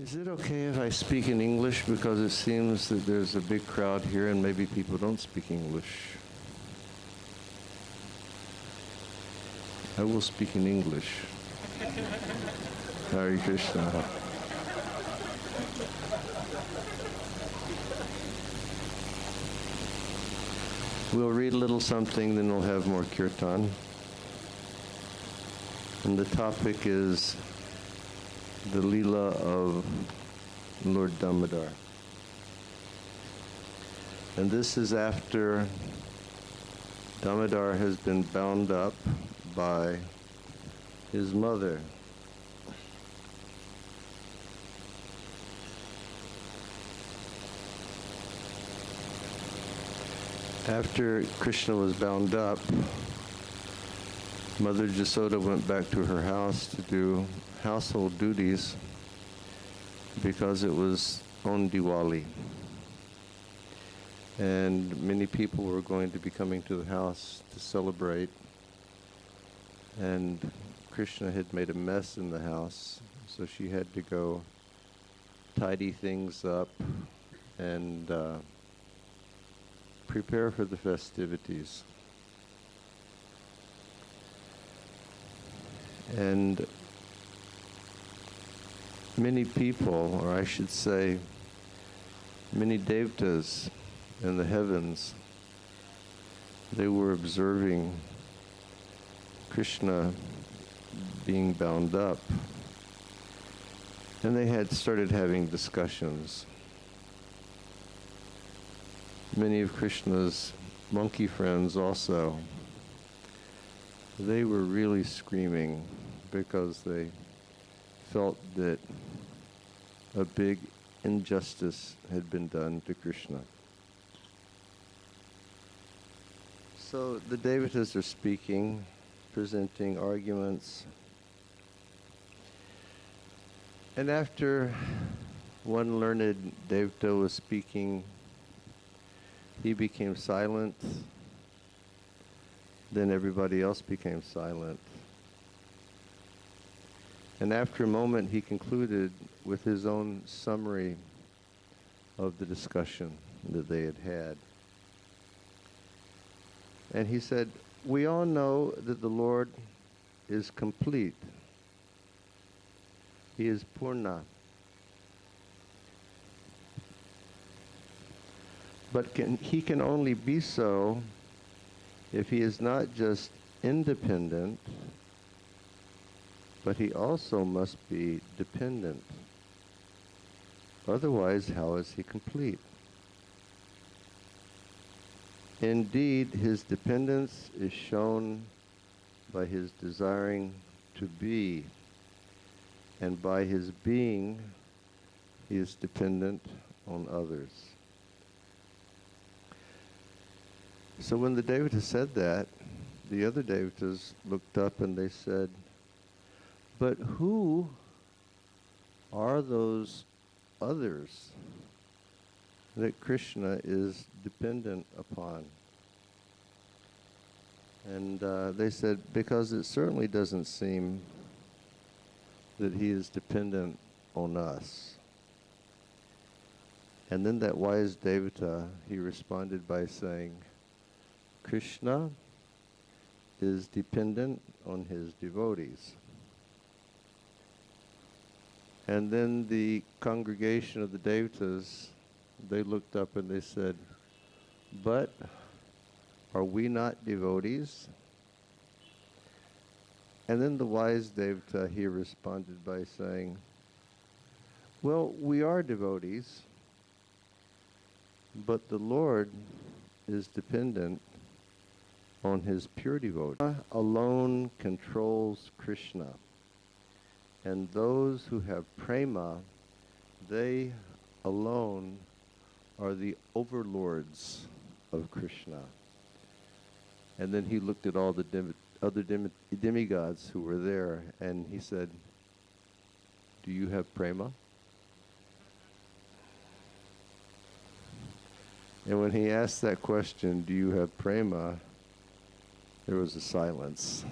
Is it okay if I speak in English because it seems that there's a big crowd here and maybe people don't speak English? I will speak in English. Hare Krishna. We'll read a little something, then we'll have more kirtan. And the topic is the Leela of Lord Damodar. And this is after Damodar has been bound up by his mother. After Krishna was bound up, Mother Jasoda went back to her house to do household duties because it was on Diwali. And many people were going to be coming to the house to celebrate. And Krishna had made a mess in the house, so she had to go tidy things up and prepare for the festivities. And many people, or I should say, many devatas in the heavens, they were observing Krishna being bound up. And they had started having discussions. Many of Krishna's monkey friends also, they were really screaming because they felt that a big injustice had been done to Krishna. So the devatas are speaking, presenting arguments. And after one learned devata was speaking, he became silent. Then everybody else became silent. And after a moment, he concluded with his own summary of the discussion that they had had. And he said, "We all know that the Lord is complete. He is Purna. But he can only be so if he is not just independent, but he also must be dependent. Otherwise, how is he complete? Indeed, his dependence is shown by his desiring to be, and by his being, he is dependent on others." So when the devatas said that, the other devatas looked up and they said, "But who are those others that Krishna is dependent upon?" And they said, "Because it certainly doesn't seem that he is dependent on us." And then that wise devata, he responded by saying, "Krishna is dependent on his devotees." And then the congregation of the devatas, they looked up and they said, "But are we not devotees?" And then the wise devata, he responded by saying, "Well, we are devotees, but the Lord is dependent on his pure devotee. Alone controls Krishna, and those who have prema, they alone are the overlords of Krishna." And then he looked at all the other demigods who were there, and he said, "Do you have prema?" And when he asked that question, "Do you have prema?" there was a silence.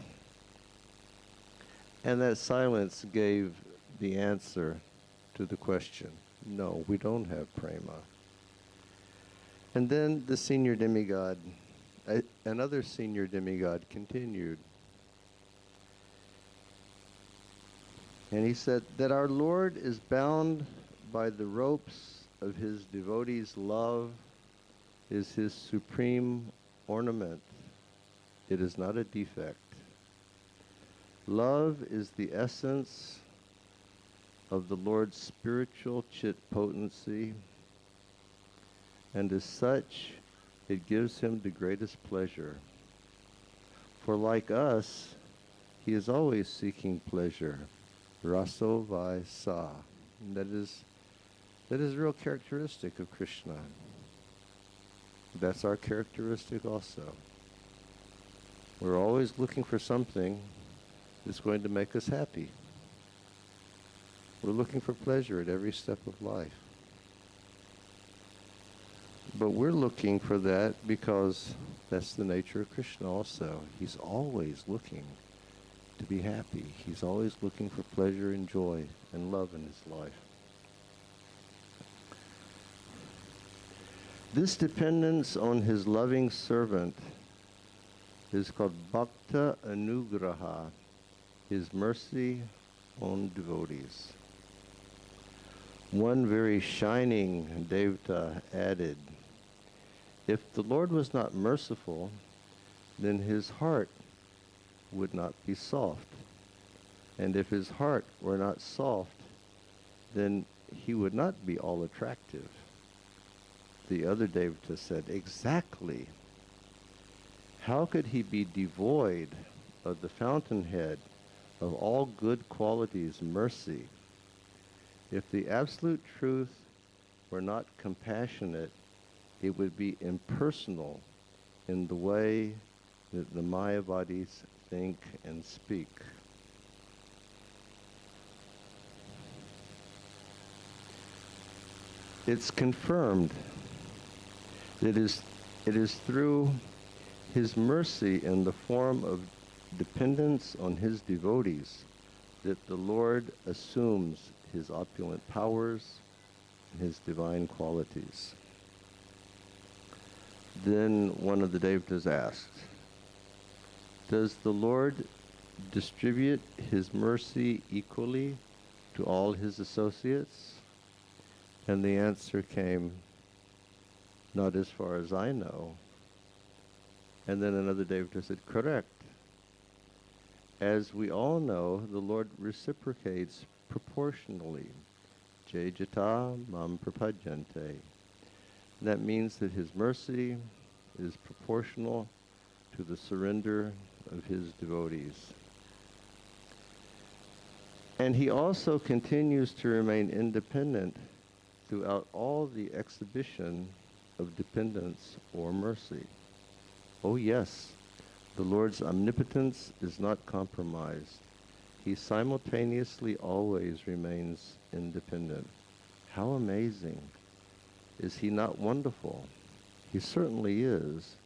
And that silence gave the answer to the question. No, we don't have prema. And then the senior demigod, another senior demigod continued. And he said that our Lord is bound by the ropes of his devotees' love is his supreme ornament. It is not a defect. Love is the essence of the Lord's spiritual chit potency, and as such, it gives him the greatest pleasure. For like us, he is always seeking pleasure. Raso vai sa. And that is a real characteristic of Krishna. That's our characteristic also. We're always looking for something that's going to make us happy. We're looking for pleasure at every step of life. But we're looking for that because that's the nature of Krishna also. He's always looking to be happy. He's always looking for pleasure and joy and love in his life. This dependence on his loving servant is called Bhakta Anugraha, his mercy on devotees. One very shining devta added, if the Lord was not merciful, then his heart would not be soft. And if his heart were not soft, then he would not be all attractive. The other devta said, exactly. How could he be devoid of the fountainhead of all good qualities, mercy? If the absolute truth were not compassionate, it would be impersonal in the way that the Mayavadis think and speak. It's confirmed that it is through his mercy in the form of dependence on his devotees that the Lord assumes his opulent powers and his divine qualities. Then one of the devtas asked, does the Lord distribute his mercy equally to all his associates? And the answer came, not as far as I know. And then another devta said, correct. As we all know, the Lord reciprocates proportionally. Jejata mam prapajante. That means that his mercy is proportional to the surrender of his devotees. And he also continues to remain independent throughout all the exhibition of dependence or mercy. Oh yes, the Lord's omnipotence is not compromised. He simultaneously always remains independent. How amazing. Is he not wonderful? He certainly is.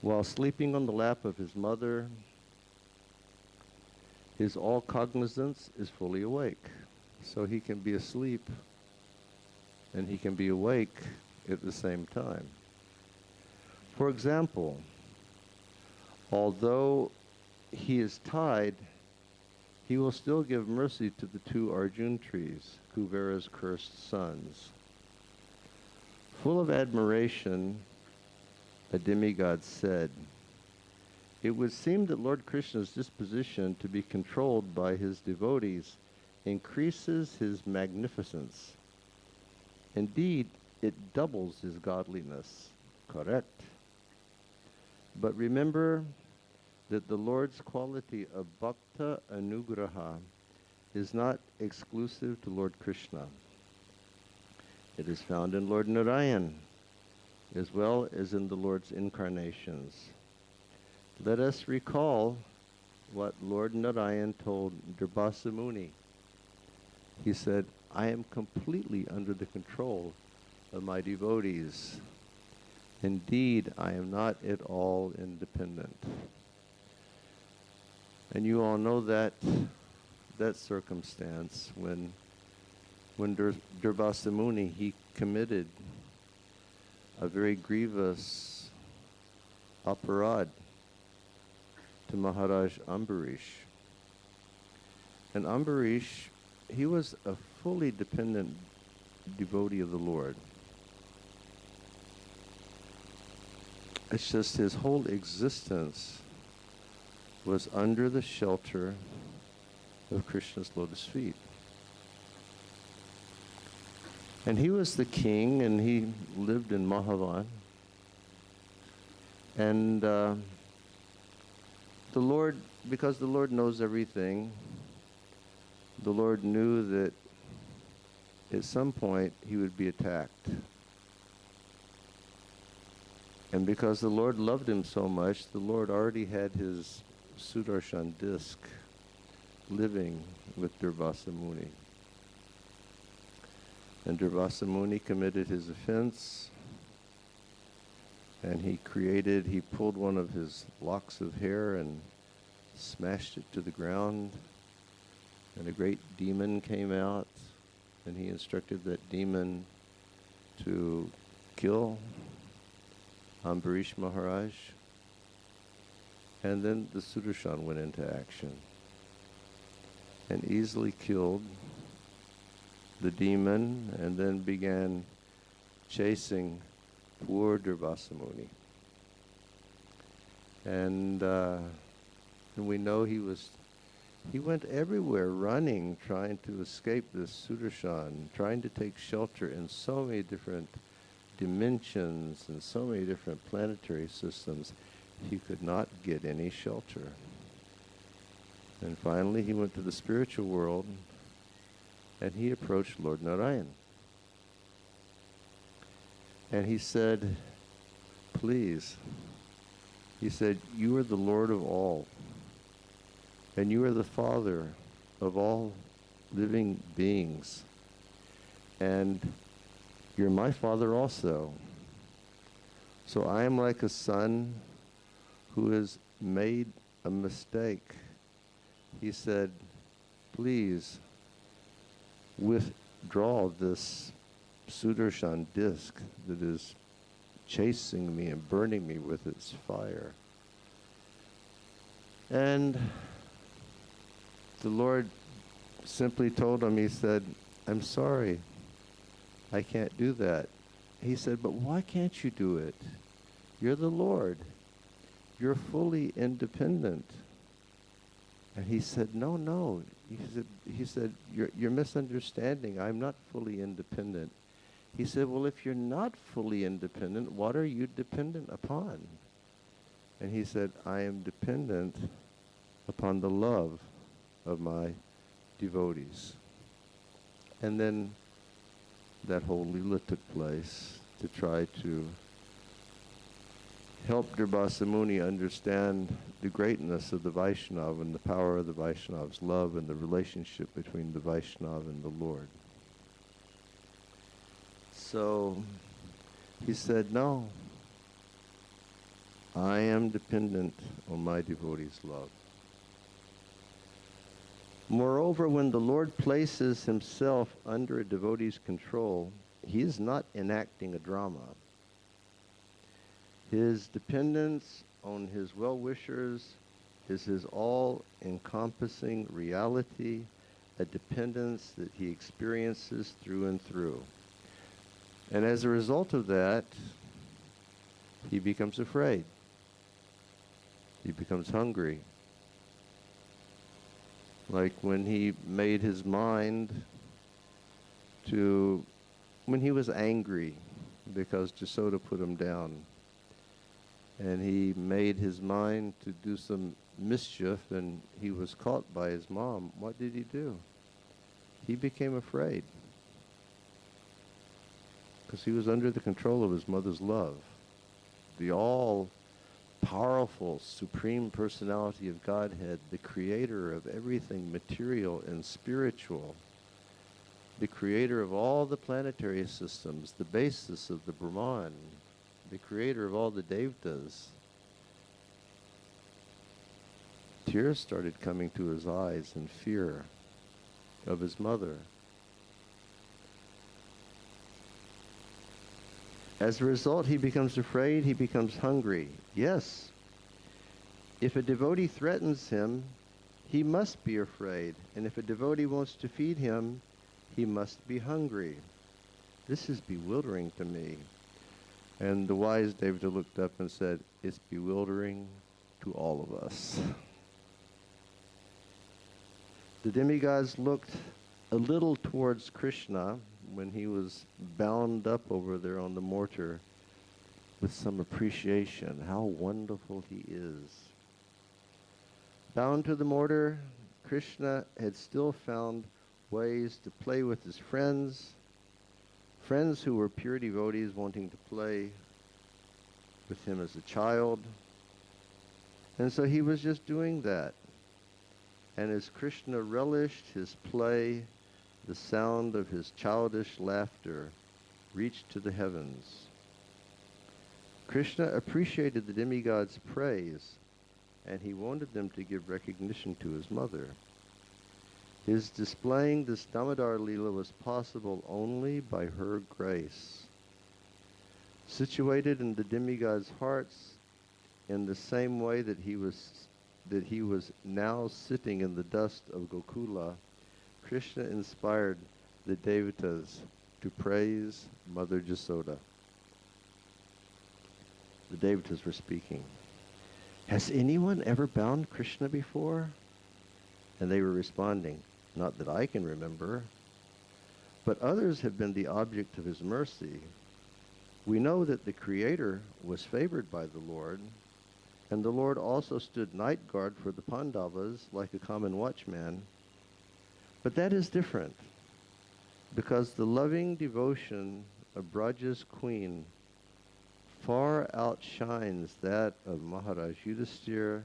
While sleeping on the lap of his mother, his all cognizance is fully awake. So he can be asleep and he can be awake at the same time. For example, although he is tied, he will still give mercy to the two Arjun trees, Kuvera's cursed sons. Full of admiration, a demigod said, it would seem that Lord Krishna's disposition to be controlled by his devotees increases his magnificence. Indeed, it doubles his godliness. Correct. But remember that the Lord's quality of Bhakta Anugraha is not exclusive to Lord Krishna. It is found in Lord Narayan, as well as in the Lord's incarnations. Let us recall what Lord Narayan told Durbasa Muni. He said, I am completely under the control of my devotees. Indeed, I am not at all independent. And you all know that circumstance when when Durvasa Muni, he committed a very grievous aparad to Maharaj Ambarish. And Ambarish, he was a fully dependent devotee of the Lord. It's just his whole existence was under the shelter of Krishna's lotus feet. And he was the king, and he lived in Vrindavan. And the Lord, because the Lord knows everything, the Lord knew that at some point he would be attacked. And because the Lord loved him so much, the Lord already had his Sudarshan disc living with Durvasa Muni. And Durvasa Muni committed his offense, and he pulled one of his locks of hair and smashed it to the ground, and a great demon came out, and he instructed that demon to kill Ambarish Maharaj, and then the Sudarshan went into action and easily killed the demon, and then began chasing poor Durvasa Muni. And we know he went everywhere running, trying to escape this Sudarshan, trying to take shelter in so many different dimensions and so many different planetary systems. He could not get any shelter. And finally he went to the spiritual world, and he approached Lord Narayan. And he said, please, he said, you are the Lord of all, and you are the Father of all living beings, and you're my father also. So I am like a son who has made a mistake. He said, please withdraw this Sudarshan disc that is chasing me and burning me with its fire. And the Lord simply told him, he said, I'm sorry, I can't do that. He said, but why can't you do it? You're the Lord. You're fully independent. And he said, no. He said, you're misunderstanding. I'm not fully independent. He said, well, if you're not fully independent, what are you dependent upon? And he said, I am dependent upon the love of my devotees. And then that whole Leela took place to try to help Durvasa Muni understand the greatness of the Vaishnava and the power of the Vaishnava's love and the relationship between the Vaishnava and the Lord. So he said, no, I am dependent on my devotees' love. Moreover, when the Lord places himself under a devotee's control, he is not enacting a drama. His dependence on his well-wishers is his all-encompassing reality, a dependence that he experiences through and through. And as a result of that, he becomes afraid. He becomes hungry. Like when he made his mind to, when he was angry because Jasoda put him down, and he made his mind to do some mischief, and he was caught by his mom. What did he do? He became afraid because he was under the control of his mother's love. The all-powerful, supreme personality of Godhead, the creator of everything material and spiritual, the creator of all the planetary systems, the basis of the Brahman, the creator of all the devtas. Tears started coming to his eyes in fear of his mother. As a result, he becomes afraid, he becomes hungry. Yes, if a devotee threatens him, he must be afraid. And if a devotee wants to feed him, he must be hungry. This is bewildering to me. And the wise Devata looked up and said, it's bewildering to all of us. The demigods looked a little towards Krishna when he was bound up over there on the mortar with some appreciation. How wonderful he is. Bound to the mortar, Krishna had still found ways to play with his friends who were pure devotees wanting to play with him as a child. And so he was just doing that. And as Krishna relished his play, the sound of his childish laughter reached to the heavens. Krishna appreciated the demigods' praise, and he wanted them to give recognition to his mother. His displaying this Damodar Leela was possible only by her grace. Situated in the demigods' hearts in the same way that he was now sitting in the dust of Gokula, Krishna inspired the Devatas to praise Mother Jasoda. The Devatas were speaking. Has anyone ever bound Krishna before? And they were responding, not that I can remember, but others have been the object of his mercy. We know that the Creator was favored by the Lord, and the Lord also stood night guard for the Pandavas like a common watchman. But that is different, because the loving devotion of Braja's queen far outshines that of Maharaj Yudhisthira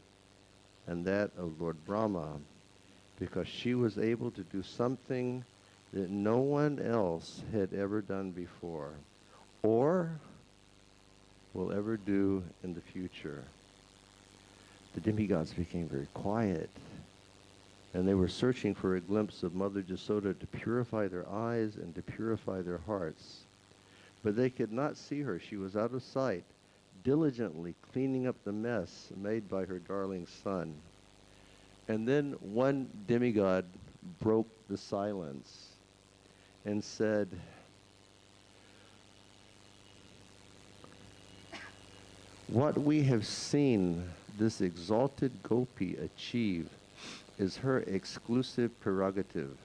and that of Lord Brahma, because she was able to do something that no one else had ever done before, or will ever do in the future. The demigods became very quiet, and they were searching for a glimpse of Mother Jasoda to purify their eyes and to purify their hearts. But they could not see her. She was out of sight, diligently cleaning up the mess made by her darling son. And then one demigod broke the silence and said, what we have seen this exalted gopi achieve is her exclusive prerogative.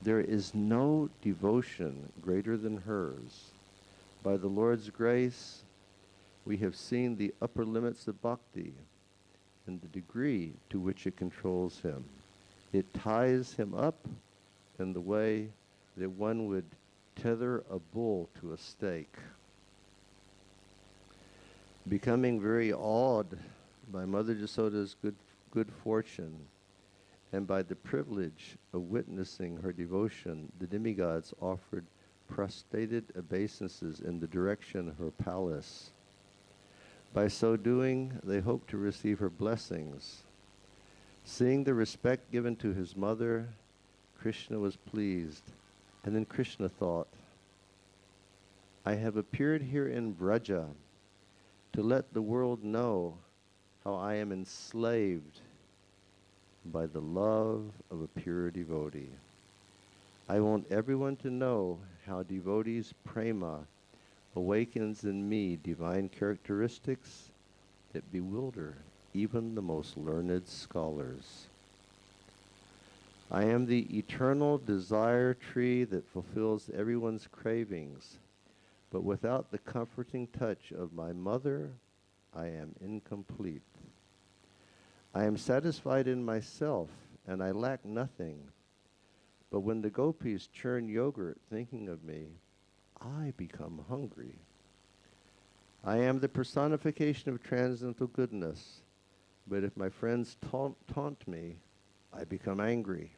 There is no devotion greater than hers. By the Lord's grace, we have seen the upper limits of bhakti and the degree to which it controls him. It ties him up in the way that one would tether a bull to a stake. Becoming very awed by Mother Jasoda's good fortune and by the privilege of witnessing her devotion, the demigods offered prostrated obeisances in the direction of her palace. By so doing, they hoped to receive her blessings. Seeing the respect given to his mother, Krishna was pleased. And then Krishna thought, I have appeared here in Braja to let the world know how I am enslaved by the love of a pure devotee. I want everyone to know how devotees' prema awakens in me divine characteristics that bewilder even the most learned scholars. I am the eternal desire tree that fulfills everyone's cravings, but without the comforting touch of my mother, I am incomplete. I am satisfied in myself, and I lack nothing. But when the gopis churn yogurt thinking of me, I become hungry. I am the personification of transcendental goodness, but if my friends taunt me, I become angry.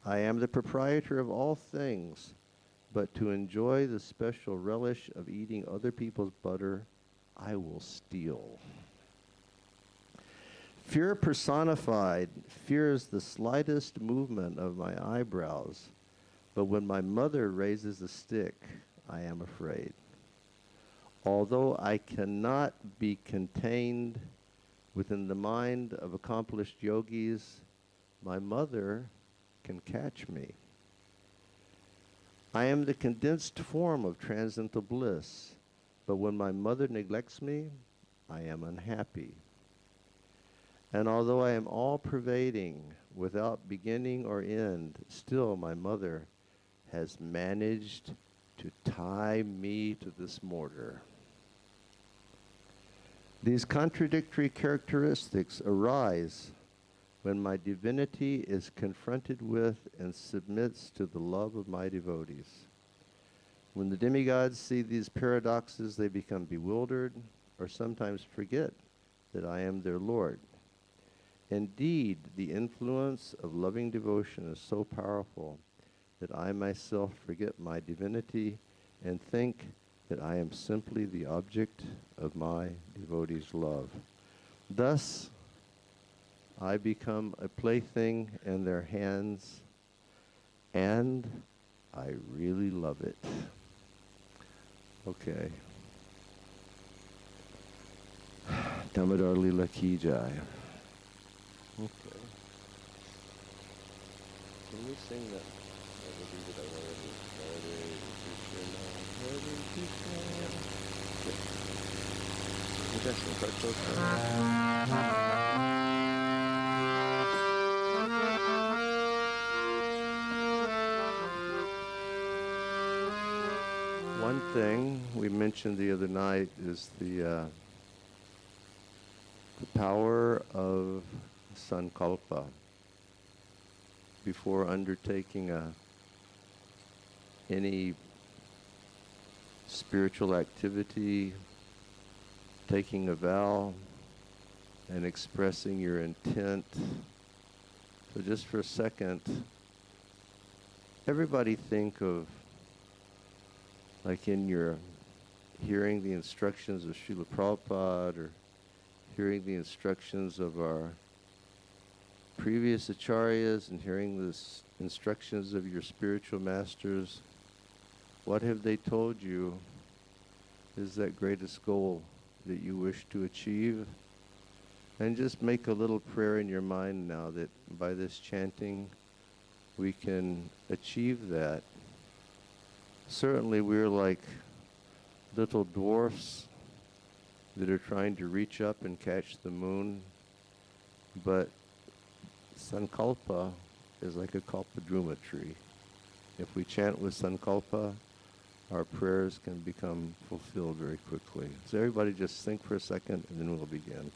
I am the proprietor of all things, but to enjoy the special relish of eating other people's butter, I will steal. Fear personified fears the slightest movement of my eyebrows, but when my mother raises a stick, I am afraid. Although I cannot be contained within the mind of accomplished yogis, my mother can catch me. I am the condensed form of transcendental bliss, but when my mother neglects me, I am unhappy. And although I am all-pervading, without beginning or end, still my mother has managed to tie me to this mortar. These contradictory characteristics arise when my divinity is confronted with and submits to the love of my devotees. When the demigods see these paradoxes, they become bewildered or sometimes forget that I am their Lord. Indeed, the influence of loving devotion is so powerful that I myself forget my divinity and think that I am simply the object of my devotees' love. Thus, I become a plaything in their hands, and I really love it. Okay. Damodar Lila Ki Jai. Okay. Can we sing that? One thing we mentioned the other night is the power of sankalpa. Before undertaking any spiritual activity, taking a vow, and expressing your intent. So just for a second, everybody think of, like in your hearing the instructions of Srila Prabhupada or hearing the instructions of our previous acharyas and hearing the instructions of your spiritual masters. What have they told you is that greatest goal that you wish to achieve? And just make a little prayer in your mind now that by this chanting we can achieve that. Certainly we're like little dwarfs that are trying to reach up and catch the moon, but sankalpa is like a kalpadruma tree. If we chant with sankalpa, our prayers can become fulfilled very quickly. So everybody just think for a second and then we'll begin.